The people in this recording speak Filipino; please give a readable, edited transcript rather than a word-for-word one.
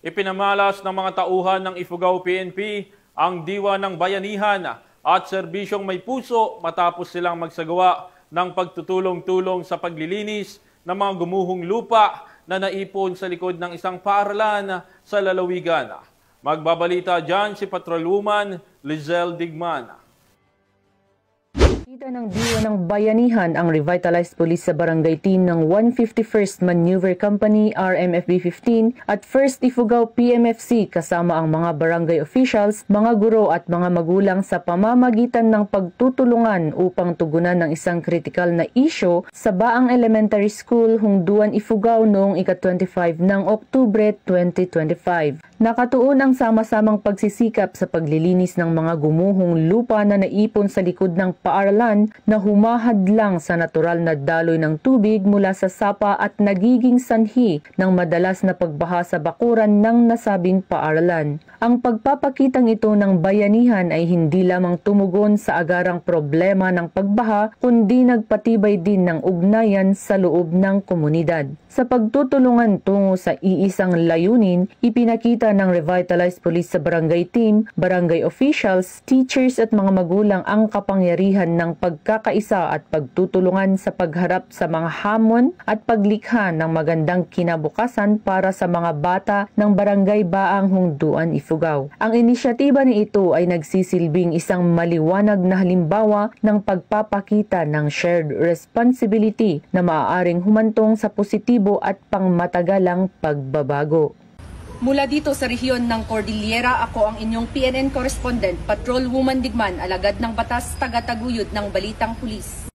Ipinamalas ng mga tauhan ng Ifugao PNP ang diwa ng bayanihan at serbisyong may puso matapos silang magsagawa ng pagtutulong-tulong sa paglilinis ng mga gumuhong lupa na naipon sa likod ng isang paaralan sa lalawigan. Magbabalita dyan si Patrolwoman Lizelle Digman. Kita ng diwa ng bayanihan ang revitalized police sa barangay team ng 151st Maneuver Company RMFB 15 at 1st Ifugao PMFC kasama ang mga barangay officials, mga guro at mga magulang sa pamamagitan ng pagtutulungan upang tugunan ng isang kritikal na isyu sa Baang Elementary School, Hungduan, Ifugao noong ika-25 ng Oktubre 2025. Nakatuon ang sama-samang pagsisikap sa paglilinis ng mga gumuhong lupa na naipon sa likod ng paaralan na humahadlang sa natural na daloy ng tubig mula sa sapa at nagiging sanhi ng madalas na pagbaha sa bakuran ng nasabing paaralan. Ang pagpapakitang ito ng bayanihan ay hindi lamang tumugon sa agarang problema ng pagbaha kundi nagpatibay din ng ugnayan sa loob ng komunidad. Sa pagtutulungan tungo sa iisang layunin, ipinakita ng revitalized police sa barangay team, barangay officials, teachers at mga magulang ang kapangyarihan ng pagkakaisa at pagtutulungan sa pagharap sa mga hamon at paglikha ng magandang kinabukasan para sa mga bata ng barangay Baang Hungduan, Ifugao. Ang inisyatiba ni ito ay nagsisilbing isang maliwanag na halimbawa ng pagpapakita ng shared responsibility na maaaring humantong sa positibo at pangmatagalang pagbabago. Mula dito sa rehiyon ng Cordillera, ako ang inyong PNN correspondent, Patrolwoman Digman, alagad ng batas, taga-taguyod ng Balitang Pulis.